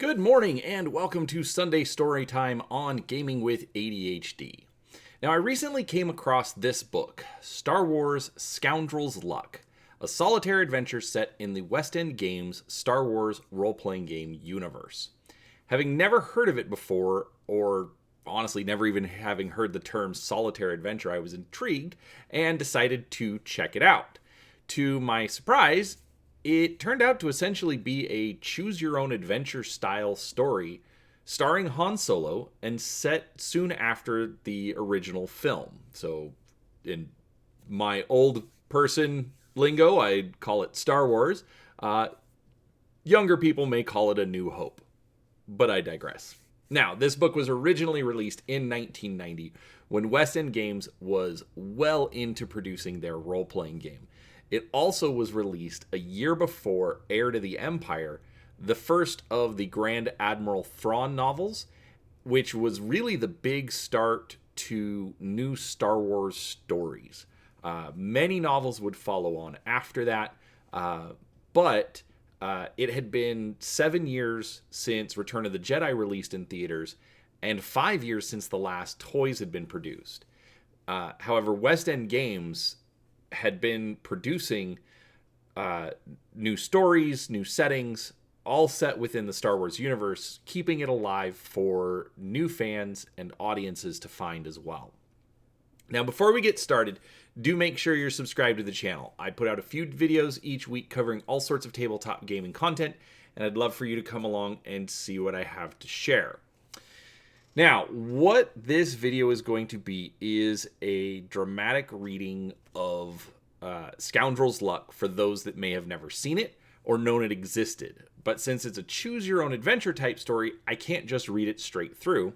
Good morning and welcome to Sunday Storytime on Gaming with ADHD. Now, I recently came across this book, Star Wars Scoundrel's Luck, a solitaire adventure set in the West End Games Star Wars role-playing game universe. Having never heard of it before, or honestly never even having heard the term solitaire adventure, I was intrigued and decided to check it out. To my surprise, it turned out to essentially be a choose-your-own-adventure style story starring Han Solo and set soon after the original film. So in my old person lingo, I'd call it Star Wars. Younger people may call it A New Hope, but I digress. Now, this book was originally released in 1990 when West End Games was well into producing their role-playing game. It also was released a year before Heir to the Empire, the first of the Grand Admiral Thrawn novels, which was really the big start to new Star Wars stories. Many novels would follow on after that, but it had been 7 years since Return of the Jedi released in theaters, and 5 years since the last toys had been produced. However, West End Games had been producing new stories, new settings, all set within the Star Wars universe, keeping it alive for new fans and audiences to find as well. Now, before we get started, do make sure you're subscribed to the channel. I put out a few videos each week covering all sorts of tabletop gaming content, and I'd love for you to come along and see what I have to share. Now, what this video is going to be is a dramatic reading of Scoundrel's Luck for those that may have never seen it or known it existed. But since it's a choose-your-own-adventure type story, I can't just read it straight through,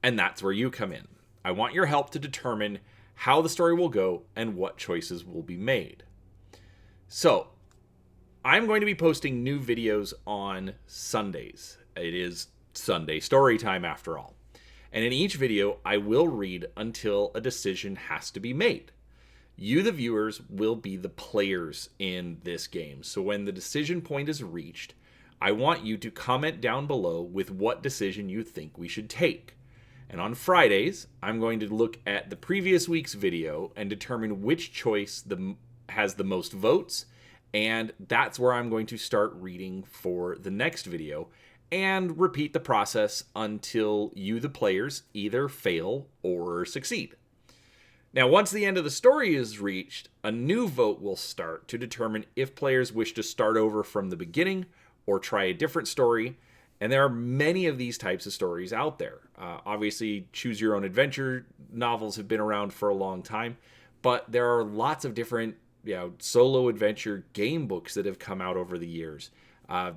and that's where you come in. I want your help to determine how the story will go and what choices will be made. So, I'm going to be posting new videos on Sundays. It is Sunday story time after all. And in each video, I will read until a decision has to be made. You, the viewers, will be the players in this game. So when the decision point is reached, I want you to comment down below with what decision you think we should take. And on Fridays, I'm going to look at the previous week's video and determine which choice has the most votes. And that's where I'm going to start reading for the next video and repeat the process until you, the players, either fail or succeed. Now, once the end of the story is reached, a new vote will start to determine if players wish to start over from the beginning or try a different story. And there are many of these types of stories out there. Obviously, choose-your-own-adventure novels have been around for a long time, but there are lots of different solo adventure game books that have come out over the years.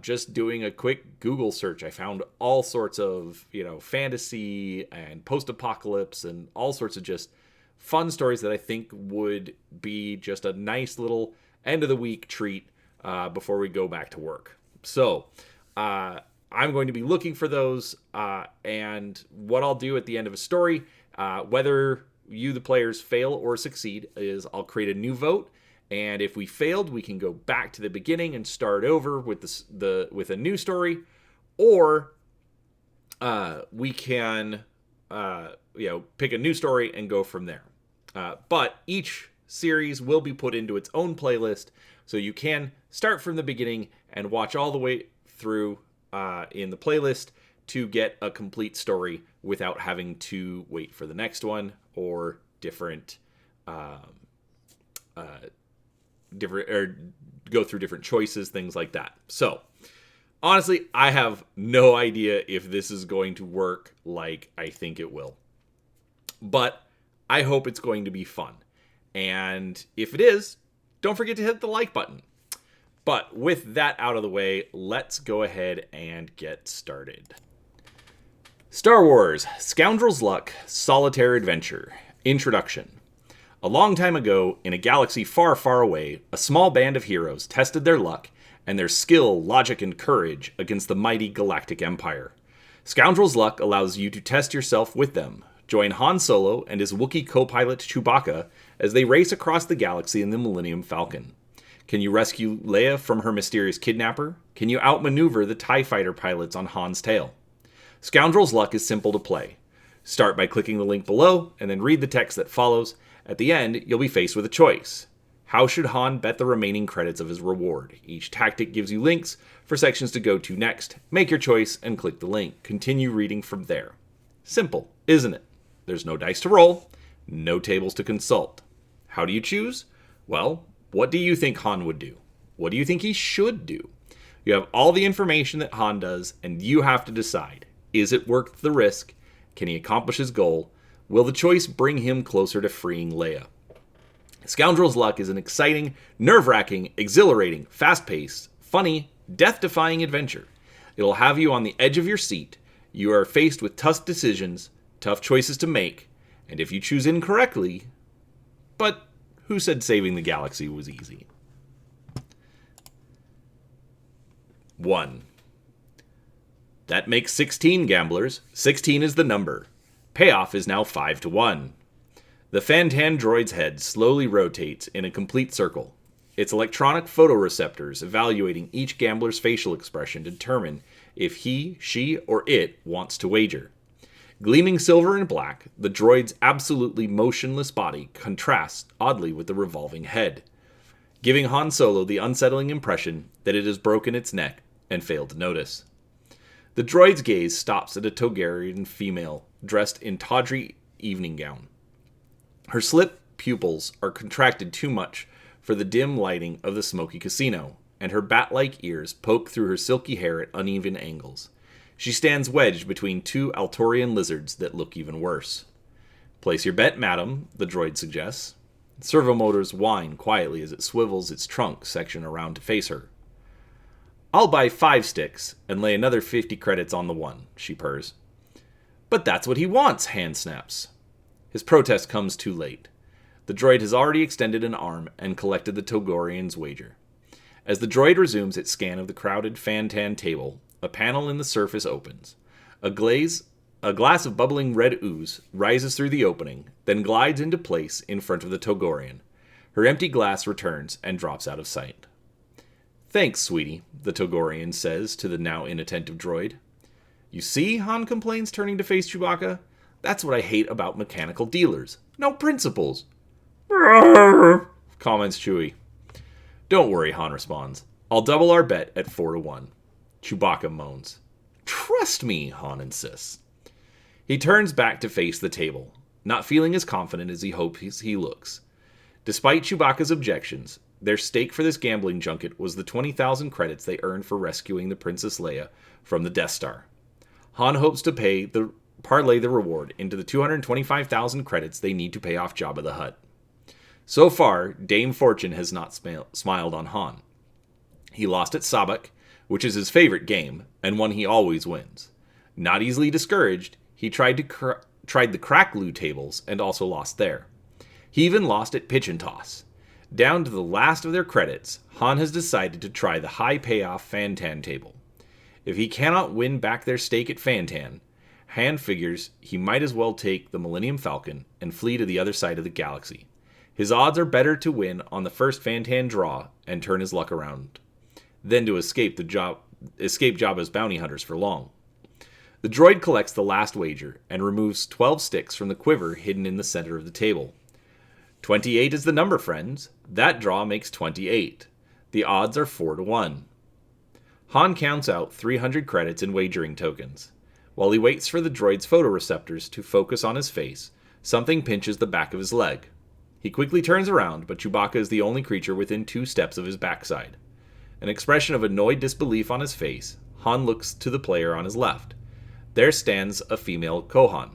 Just doing a quick Google search, I found all sorts of, fantasy and post-apocalypse and all sorts of just fun stories that I think would be just a nice little end-of-the-week treat before we go back to work. So, I'm going to be looking for those, and what I'll do at the end of a story, whether you, the players, fail or succeed, is I'll create a new vote. And if we failed, we can go back to the beginning and start over with with a new story, or we can pick a new story and go from there. But each series will be put into its own playlist, so you can start from the beginning and watch all the way through in the playlist to get a complete story without having to wait for the next one or different or go through different choices, things like that. So, honestly, I have no idea if this is going to work like I think it will. But I hope it's going to be fun. And if it is, don't forget to hit the like button. But with that out of the way, let's go ahead and get started. Star Wars Scoundrel's Luck Solitaire Adventure. Introduction. A long time ago, in a galaxy far, far away, a small band of heroes tested their luck and their skill, logic, and courage against the mighty galactic empire. Scoundrel's Luck allows you to test yourself with them. Join Han Solo and his Wookiee co-pilot Chewbacca as they race across the galaxy in the Millennium Falcon. Can you rescue Leia from her mysterious kidnapper? Can you outmaneuver the TIE fighter pilots on Han's tail? Scoundrel's Luck is simple to play. Start by clicking the link below, and then read the text that follows. At the end, you'll be faced with a choice. How should Han bet the remaining credits of his reward? Each tactic gives you links for sections to go to next. Make your choice and click the link. Continue reading from there. Simple, isn't it? There's no dice to roll, no tables to consult. How do you choose? Well, what do you think Han would do? What do you think he should do? You have all the information that Han does, and you have to decide. Is it worth the risk? Can he accomplish his goal? Will the choice bring him closer to freeing Leia? Scoundrel's Luck is an exciting, nerve-wracking, exhilarating, fast-paced, funny, death-defying adventure. It'll have you on the edge of your seat. You are faced with tough decisions, tough choices to make, and if you choose incorrectly... But who said saving the galaxy was easy? 1. That makes 16 gamblers. 16 is the number. Payoff is now 5-1. The Fantan droid's head slowly rotates in a complete circle. Its electronic photoreceptors evaluating each gambler's facial expression to determine if he, she, or it wants to wager. Gleaming silver and black, the droid's absolutely motionless body contrasts oddly with the revolving head, giving Han Solo the unsettling impression that it has broken its neck and failed to notice. The droid's gaze stops at a Togarian female dressed in tawdry evening gown. Her slit pupils are contracted too much for the dim lighting of the smoky casino, and her bat-like ears poke through her silky hair at uneven angles. She stands wedged between two Altorian lizards that look even worse. Place your bet, madam, the droid suggests. Servomotors whine quietly as it swivels its trunk section around to face her. I'll buy 5 sticks and lay another 50 credits on the one, she purrs. But that's what he wants, Han snaps. His protest comes too late. The droid has already extended an arm and collected the Togorian's wager. As the droid resumes its scan of the crowded Fantan table, a panel in the surface opens. A glass of bubbling red ooze rises through the opening, then glides into place in front of the Togorian. Her empty glass returns and drops out of sight. Thanks, sweetie, the Togorian says to the now inattentive droid. You see, Han complains, turning to face Chewbacca. That's what I hate about mechanical dealers. No principles. Comments Chewie. Don't worry, Han responds. I'll double our bet at 4-1. Chewbacca moans. Trust me, Han insists. He turns back to face the table, not feeling as confident as he hopes he looks. Despite Chewbacca's objections, their stake for this gambling junket was the 20,000 credits they earned for rescuing the Princess Leia from the Death Star. Han hopes to parlay the reward into the 225,000 credits they need to pay off Jabba the Hutt. So far, Dame Fortune has not smiled on Han. He lost at Sabak, which is his favorite game, and one he always wins. Not easily discouraged, he tried the Cracklu tables and also lost there. He even lost at Pitch and Toss. Down to the last of their credits, Han has decided to try the high payoff Fantan table. If he cannot win back their stake at Fantan, Han figures he might as well take the Millennium Falcon and flee to the other side of the galaxy. His odds are better to win on the first Fantan draw and turn his luck around than to escape Jabba's bounty hunters for long. The droid collects the last wager and removes 12 sticks from the quiver hidden in the center of the table. 28 is the number, friends. That draw makes 28. The odds are 4-1. Han counts out 300 credits in wagering tokens. While he waits for the droid's photoreceptors to focus on his face, something pinches the back of his leg. He quickly turns around, but Chewbacca is the only creature within 2 steps of his backside. An expression of annoyed disbelief on his face, Han looks to the player on his left. There stands a female Kohan.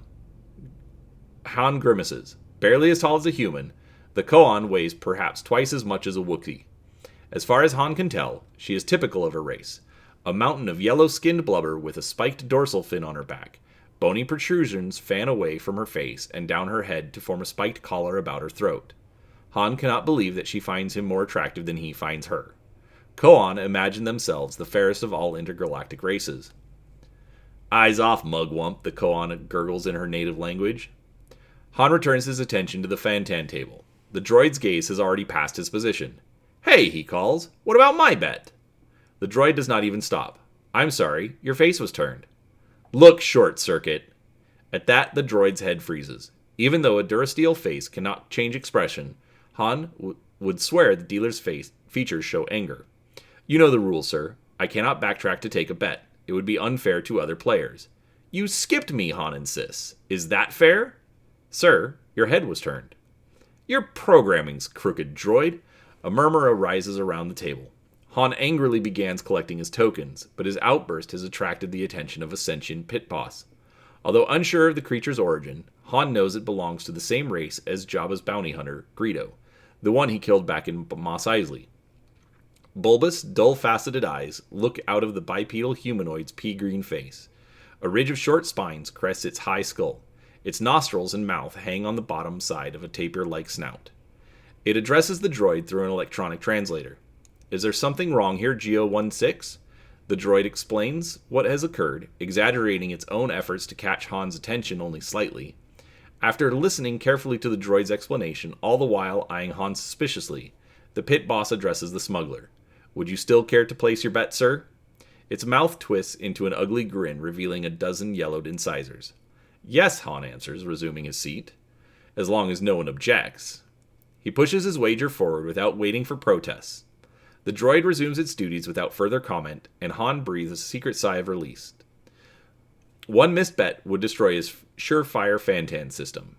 Han grimaces. Barely as tall as a human, the Kohan weighs perhaps twice as much as a Wookiee. As far as Han can tell, she is typical of her race. A mountain of yellow-skinned blubber with a spiked dorsal fin on her back. Bony protrusions fan away from her face and down her head to form a spiked collar about her throat. Han cannot believe that she finds him more attractive than he finds her. Kohan imagine themselves the fairest of all intergalactic races. Eyes off, mugwump, the Kohan gurgles in her native language. Han returns his attention to the Fantan table. The droid's gaze has already passed his position. "Hey," he calls, "what about my bet?" The droid does not even stop. "I'm sorry, your face was turned." "Look, short circuit." At that, the droid's head freezes. Even though a Durasteel face cannot change expression, Han would swear the dealer's features show anger. "You know the rules, sir. I cannot backtrack to take a bet. It would be unfair to other players." "You skipped me," Han insists. "Is that fair?" "Sir, your head was turned." "Your programming's crooked, droid." A murmur arises around the table. Han angrily begins collecting his tokens, but his outburst has attracted the attention of a sentient pit boss. Although unsure of the creature's origin, Han knows it belongs to the same race as Jabba's bounty hunter, Greedo, the one he killed back in Mos Eisley. Bulbous, dull-faceted eyes look out of the bipedal humanoid's pea-green face. A ridge of short spines crests its high skull. Its nostrils and mouth hang on the bottom side of a tapir-like snout. It addresses the droid through an electronic translator. "Is there something wrong here, Geo-16? The droid explains what has occurred, exaggerating its own efforts to catch Han's attention only slightly. After listening carefully to the droid's explanation, all the while eyeing Han suspiciously, the pit boss addresses the smuggler. "Would you still care to place your bet, sir?" Its mouth twists into an ugly grin, revealing a dozen yellowed incisors. "Yes," Han answers, resuming his seat. "As long as no one objects." He pushes his wager forward without waiting for protests. The droid resumes its duties without further comment, and Han breathes a secret sigh of release. One missed bet would destroy his surefire Fantan system.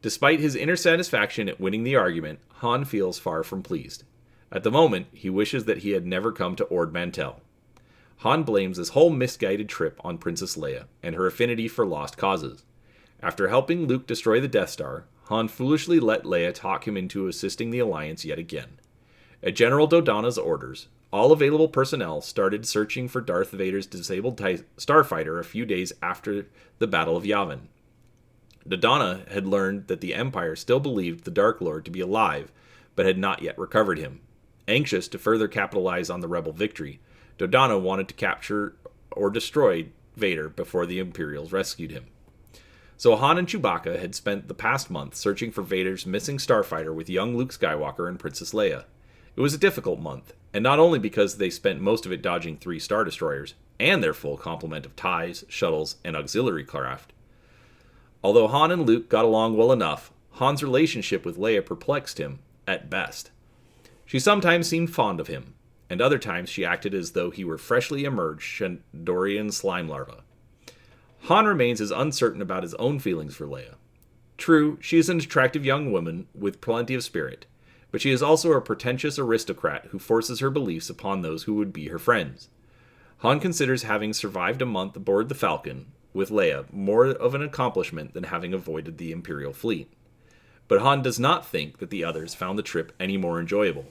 Despite his inner satisfaction at winning the argument, Han feels far from pleased. At the moment, he wishes that he had never come to Ord Mantell. Han blames this whole misguided trip on Princess Leia and her affinity for lost causes. After helping Luke destroy the Death Star, Han foolishly let Leia talk him into assisting the Alliance yet again. At General Dodonna's orders, all available personnel started searching for Darth Vader's disabled starfighter a few days after the Battle of Yavin. Dodonna had learned that the Empire still believed the Dark Lord to be alive, but had not yet recovered him. Anxious to further capitalize on the rebel victory, Dodonna wanted to capture or destroy Vader before the Imperials rescued him. So Han and Chewbacca had spent the past month searching for Vader's missing starfighter with young Luke Skywalker and Princess Leia. It was a difficult month, and not only because they spent most of it dodging 3 Star Destroyers and their full complement of TIEs, shuttles, and auxiliary craft. Although Han and Luke got along well enough, Han's relationship with Leia perplexed him, at best. She sometimes seemed fond of him, and other times she acted as though he were freshly emerged Shandorian slime larva. Han remains as uncertain about his own feelings for Leia. True, she is an attractive young woman with plenty of spirit, but she is also a pretentious aristocrat who forces her beliefs upon those who would be her friends. Han considers having survived a month aboard the Falcon with Leia more of an accomplishment than having avoided the Imperial fleet. But Han does not think that the others found the trip any more enjoyable.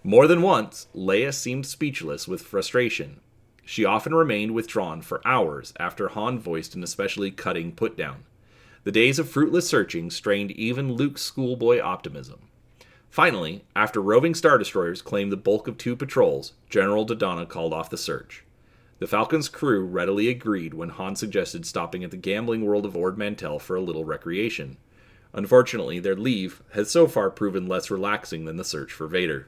More than once, Leia seemed speechless with frustration. She often remained withdrawn for hours after Han voiced an especially cutting put-down. The days of fruitless searching strained even Luke's schoolboy optimism. Finally, after roving Star Destroyers claimed the bulk of 2 patrols, General Dodonna called off the search. The Falcon's crew readily agreed when Han suggested stopping at the gambling world of Ord Mantell for a little recreation. Unfortunately, their leave has so far proven less relaxing than the search for Vader.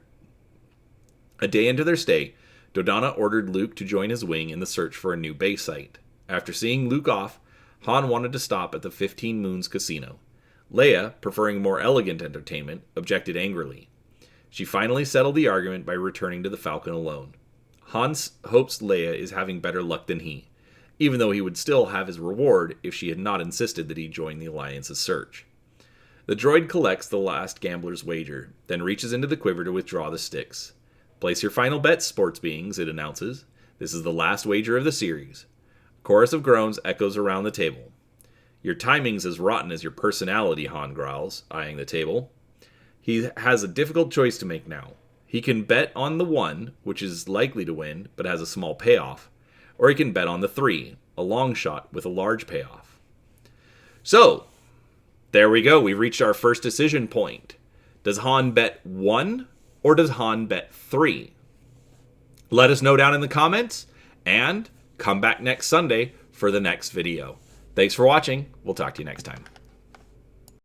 A day into their stay, Dodonna ordered Luke to join his wing in the search for a new base site. After seeing Luke off, Han wanted to stop at the 15 Moons Casino. Leia, preferring more elegant entertainment, objected angrily. She finally settled the argument by returning to the Falcon alone. Han hopes Leia is having better luck than he, even though he would still have his reward if she had not insisted that he join the Alliance's search. The droid collects the last gambler's wager, then reaches into the quiver to withdraw the sticks. "Place your final bets, sports beings," it announces. "This is the last wager of the series." A chorus of groans echoes around the table. "Your timing's as rotten as your personality," Han growls, eyeing the table. He has a difficult choice to make now. He can bet on the 1, which is likely to win, but has a small payoff. Or he can bet on the 3, a long shot with a large payoff. So, there we go. We've reached our first decision point. Does Han bet 1, or does Han bet 3? Let us know down in the comments, and come back next Sunday for the next video. Thanks for watching. We'll talk to you next time.